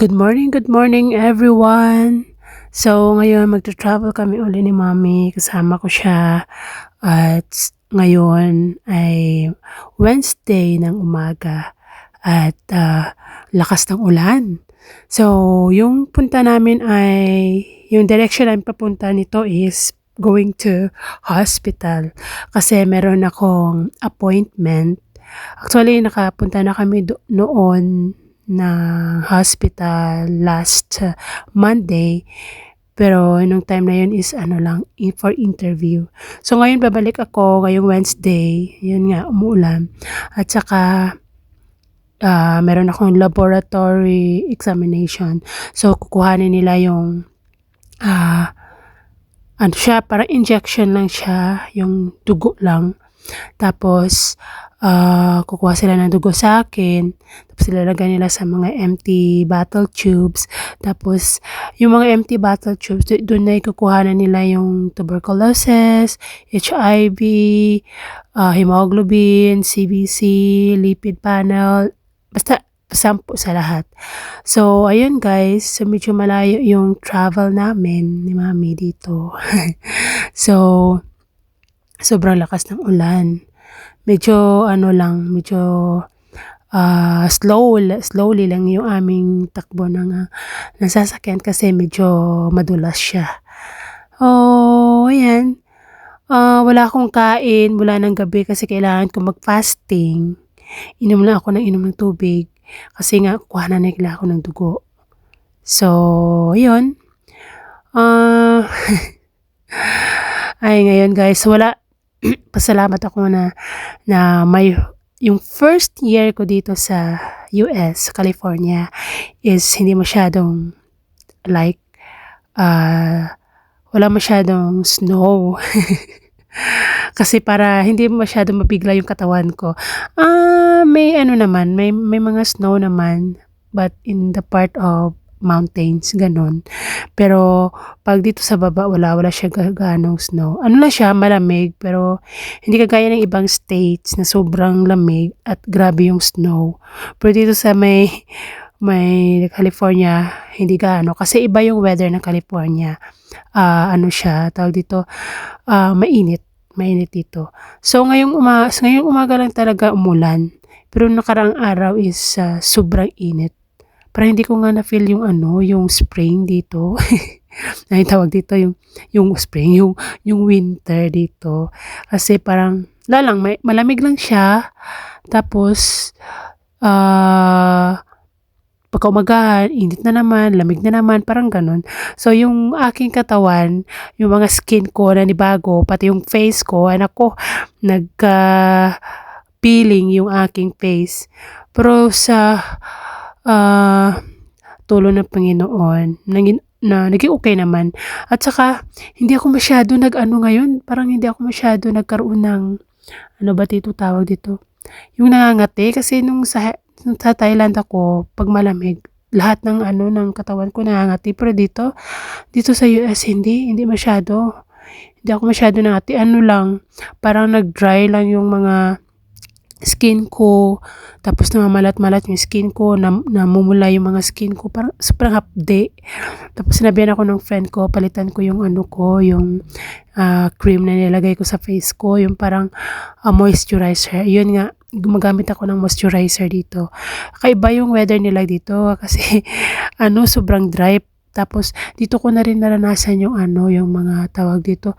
Good morning everyone! So, ngayon magta-travel kami uli ni Mommy, kasama ko siya at ngayon ay Wednesday ng umaga at lakas ng ulan. So, yung punta namin yung direction namin papunta nito is going to hospital kasi meron akong appointment. Actually, nakapunta na kami noon na hospital last Monday. Pero nung time na yun is for interview. So ngayon babalik ako ngayong Wednesday. Yun nga, umuulan. At saka meron akong laboratory examination. So kukuhanin nila yung parang injection lang siya, yung dugo lang. Tapos kukuha sila ng dugo sa akin, tapos ilalagay nila sa mga empty bottle tubes. Tapos yung mga empty bottle tubes, doon na ikukuha na nila yung tuberculosis, HIV, hemoglobin, CBC, lipid panel, basta sampu sa lahat. So ayun guys, so medyo malayo yung travel namin ni Mami dito. So sobrang lakas ng ulan. Medyo slowly lang yung aming takbo ng sasakyan kasi medyo madulas siya. Ayan. Wala akong kain mula ng gabi kasi kailangan ko mag-fasting. Inom lang ako ng tubig kasi nga kuha na nila ako ng dugo. So, yun. Ay, ngayon guys, pasalamat ako na may yung first year ko dito sa US, California is hindi masyadong wala masyadong snow. Kasi para hindi masyadong mabigla yung katawan ko. May may mga snow naman, but in the part of mountains, ganon. Pero pag dito sa baba, wala siya ganong snow. Ano lang siya, malamig, pero hindi kagaya ng ibang states na sobrang lamig at grabe yung snow. Pero dito sa may California, hindi gaano. Kasi iba yung weather ng California. Tawag dito, mainit dito. So ngayong umaga lang talaga umulan. Pero nakaraang araw is sobrang init. Para hindi ko nga na-feel yung spring dito. Ay tawag dito yung spring, yung winter dito. Kasi parang malamig lang siya. Tapos pagka umagahan, init na naman, lamig na naman, parang ganun. So, yung aking katawan, yung mga skin ko na nibago, pati yung face ko, nagka-peeling yung aking face. Pero sa tulong ng Panginoon, naging okay naman. At saka, hindi ako masyado ngayon, parang hindi ako masyado nagkaroon ng, tawag dito? Yung nangangati, kasi nung sa Thailand ako, pag malamig, lahat ng katawan ko nangangati. Pero dito sa US, hindi masyado. Hindi ako masyado nangati. Parang nag-dry lang yung mga skin ko, tapos namamalat-malat yung skin ko, namumula yung mga skin ko, parang sobrang hapde. Tapos sinabihan ako ng friend ko, palitan ko yung yung cream na nilagay ko sa face ko, yung parang moisturizer. Yun nga, gumagamit ako ng moisturizer dito. Kaiba yung weather nila dito kasi sobrang dry. Tapos dito ko na rin naranasan yung mga tawag dito,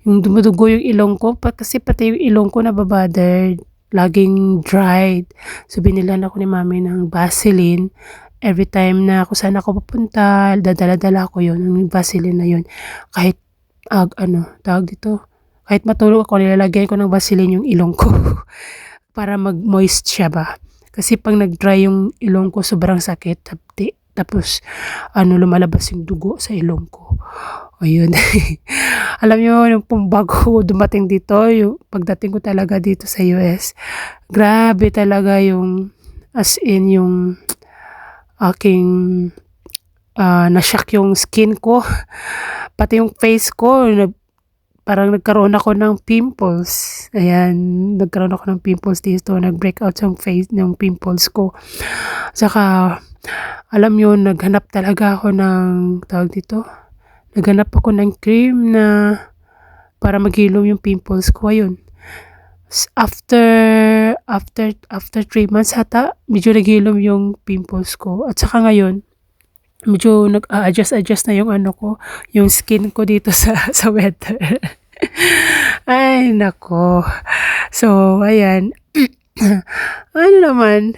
yung dumudugo yung ilong ko, kasi pati yung ilong ko nababother, laging dried. So binilan ako ni Mami ng Vaseline. Every time na saan ako pupunta, dadala-dala ko yun, yung Vaseline na yun. Kahit tawag dito, kahit matulog ako, nilalagyan ko ng Vaseline yung ilong ko para mag-moist siya ba. Kasi pag nag-dry yung ilong ko, sobrang sakit. Tapos lumalabas yung dugo sa ilong ko. Ayun. Alam niyo, yung bago dumating dito, yung pagdating ko talaga dito sa US, grabe talaga yung, as in yung aking na-shock yung skin ko. Pati yung face ko, parang nagkaroon ako ng pimples. Ayan, nagkaroon ako ng pimples dito. Nag-break out yung face ng pimples ko. Saka, alam yun, naghanap talaga ako ng, tawag dito, naghanap ako ng cream na para maghilom yung pimples ko. Ayun. After 3 months hata, medyo naghilom yung pimples ko. At saka ngayon, medyo nag-adjust na yung ano ko, yung skin ko dito sa weather. Ay, nako. So, ayan. Ano naman,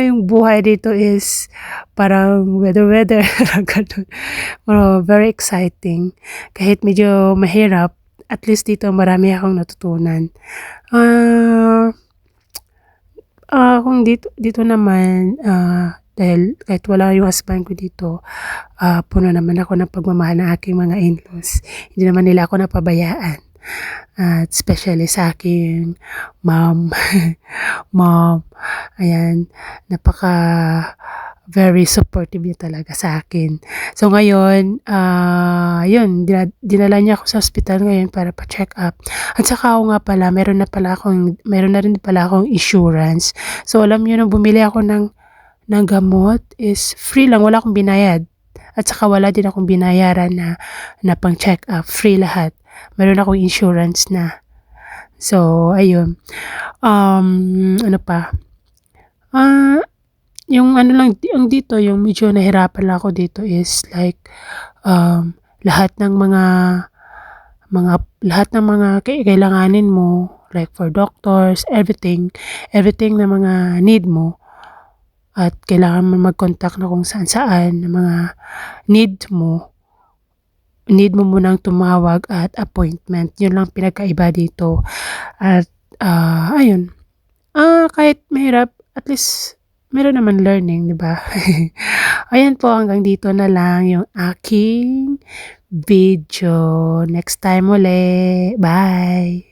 yung buhay dito is parang weather, ganun. Pero very exciting. Kahit medyo mahirap, at least dito marami akong natutunan. Ah, kung dito naman, dahil kahit wala yung husband ko dito, puno naman ako ng pagmamahal ng aking mga in-laws. Hindi naman nila ako napabayaan. At especially sa aking mom. Mom, ayan, very supportive niya talaga sa akin. So ngayon, yun, dinala niya ako sa hospital ngayon para pa-check up. At saka ako nga pala, meron na rin pala akong insurance. So alam niyo, nung bumili ako ng gamot is free lang, wala akong binayad. At saka wala din akong binayaran na pang check up, free lahat. Meron akong insurance na. So, ayun. Ano pa? Yung ano lang, ang dito, yung medyo nahirapan lang ako dito is like, lahat ng mga kailanganin mo, like for doctors, everything na mga need mo, at kailangan mo mag-contact na kung saan na mga need mo munang tumawag at appointment. Yun lang pinagkaiba dito. At, ayun. Kahit mahirap, at least, meron naman learning, di ba? Ayan po, hanggang dito na lang yung aking video. Next time ulit. Bye!